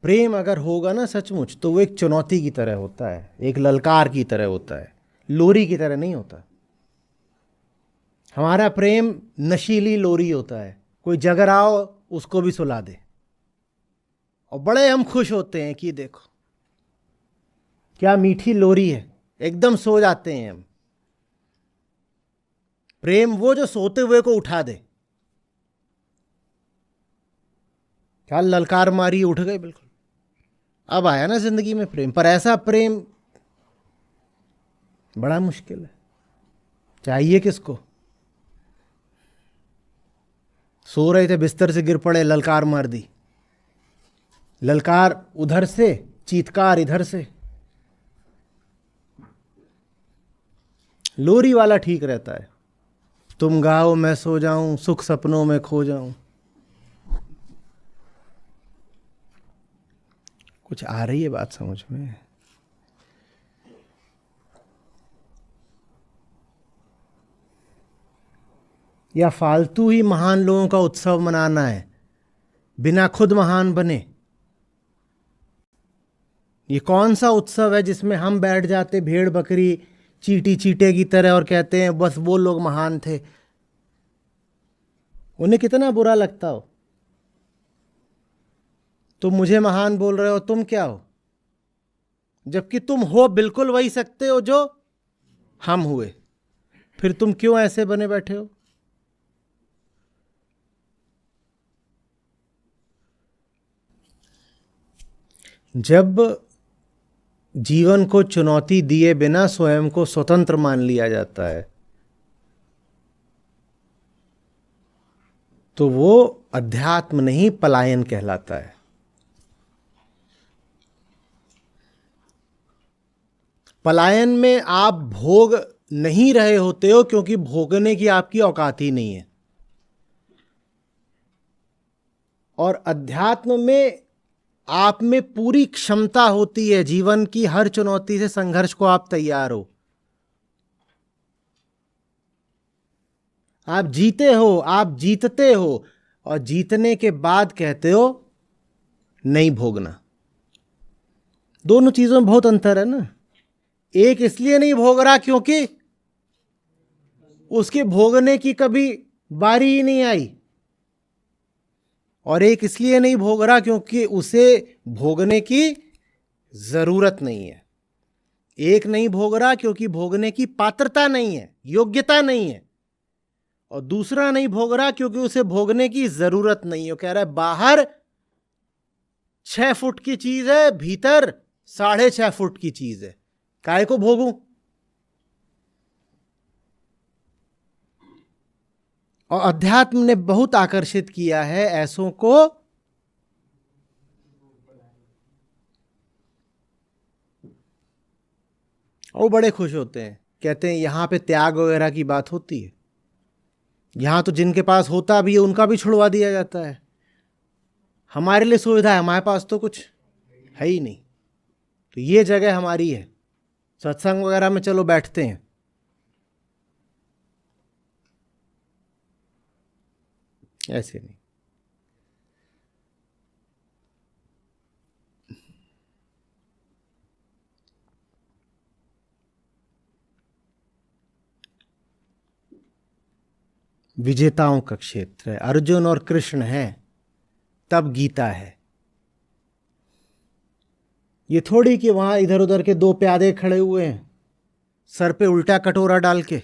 प्रेम अगर होगा ना सचमुच, तो वो एक चुनौती की तरह होता है, एक ललकार की तरह होता है, लोरी की तरह नहीं होता। हमारा प्रेम नशीली लोरी होता है, कोई जग रहा हो उसको भी सुला दे, और बड़े हम खुश होते हैं कि देखो क्या मीठी लोरी है, एकदम सो जाते हैं हम। प्रेम वो जो सोते हुए को उठा दे, क्या ललकार मारी उठ गए बिल्कुल। अब आया ना जिंदगी में प्रेम, पर ऐसा प्रेम बड़ा मुश्किल है। चाहिए किसको? सो रहे थे, बिस्तर से गिर पड़े, ललकार मार दी, ललकार उधर से, चीत्कार इधर से। लोरी वाला ठीक रहता है, तुम गाओ मैं सो जाऊं, सुख सपनों में खो जाऊं। कुछ आ रही है बात समझ में? या फालतू ही महान लोगों का उत्सव मनाना है बिना खुद महान बने? ये कौन सा उत्सव है जिसमें हम बैठ जाते भेड़ बकरी चीटी चीटे की तरह और कहते हैं बस वो लोग महान थे? उन्हें कितना बुरा लगता हो। तुम मुझे महान बोल रहे हो, तुम क्या हो? जबकि तुम हो बिल्कुल वही सकते हो जो हम हुए, फिर तुम क्यों ऐसे बने बैठे हो? जब जीवन को चुनौती दिए बिना स्वयं को स्वतंत्र मान लिया जाता है, तो वो अध्यात्म नहीं पलायन कहलाता है। पलायन में आप भोग नहीं रहे होते हो क्योंकि भोगने की आपकी औकात ही नहीं है। और अध्यात्म में आप में पूरी क्षमता होती है, जीवन की हर चुनौती से संघर्ष को आप तैयार हो, आप जीते हो, आप जीतते हो, और जीतने के बाद कहते हो नहीं भोगना। दोनों चीजों में बहुत अंतर है ना। एक इसलिए नहीं भोग रहा क्योंकि उसके भोगने की कभी बारी ही नहीं आई, और एक इसलिए नहीं भोग रहा क्योंकि उसे भोगने की जरूरत नहीं है। एक नहीं भोग रहा क्योंकि भोगने की पात्रता नहीं है, योग्यता नहीं है, और दूसरा नहीं भोग रहा क्योंकि उसे भोगने की जरूरत नहीं है। कह रहा है बाहर 6 फुट की चीज है, भीतर 6.5 फुट की चीज है, काय को भोगूं? और अध्यात्म ने बहुत आकर्षित किया है ऐसों को, और बड़े खुश होते हैं, कहते हैं यहां पे त्याग वगैरह की बात होती है, यहां तो जिनके पास होता भी है उनका भी छुड़वा दिया जाता है। हमारे लिए सुविधा है, हमारे पास तो कुछ है ही नहीं, तो ये जगह हमारी है, सत्संग वगैरह में चलो बैठते हैं। ऐसे नहीं। विजेताओं का क्षेत्र है, अर्जुन और कृष्ण है तब गीता है। ये थोड़ी कि वहां इधर उधर के दो प्यादे खड़े हुए हैं सर पे उल्टा कटोरा डाल के,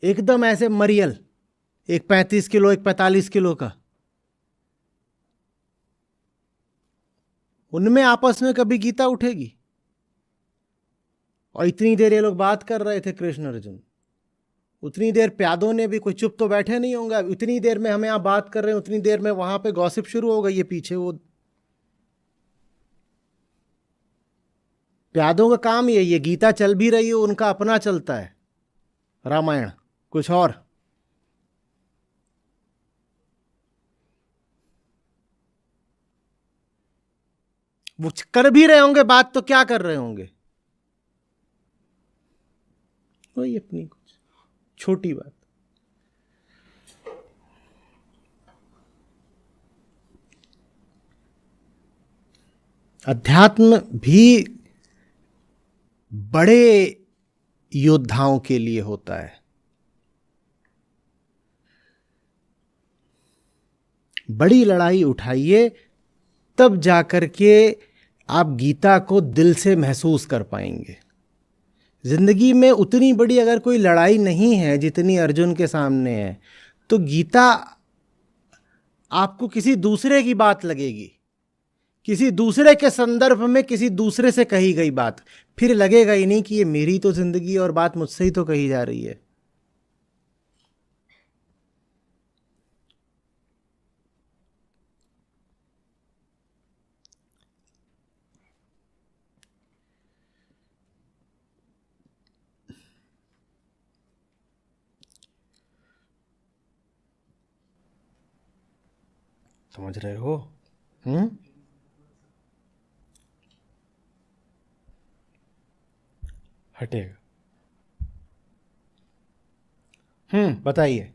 एकदम ऐसे मरियल, एक 35 किलो एक 45 किलो का। उनमें आपस में कभी गीता उठेगी? और इतनी देर ये लोग बात कर रहे थे कृष्ण अर्जुन, उतनी देर प्यादों ने भी, कोई चुप तो बैठे नहीं होंगे। इतनी देर में हम यहां बात कर रहे हैं, उतनी देर में वहां पे गॉसिप शुरू हो गई है पीछे। वो प्यादों का काम यही है, गीता चल भी रही है, उनका अपना चलता है रामायण, कुछ और। वो कर भी रहे होंगे बात, तो क्या कर रहे होंगे? वही अपनी कुछ छोटी बात। अध्यात्म भी बड़े योद्धाओं के लिए होता है। बड़ी लड़ाई उठाइए, तब जाकर के आप गीता को दिल से महसूस कर पाएंगे। जिंदगी में उतनी बड़ी अगर कोई लड़ाई नहीं है जितनी अर्जुन के सामने है, तो गीता आपको किसी दूसरे की बात लगेगी, किसी दूसरे के संदर्भ में किसी दूसरे से कही गई बात। फिर लगेगा ही नहीं कि ये मेरी तो जिंदगी और बात मुझसे ही तो कही जा रही है। समझ रहे हो? हटेगा। बताइए।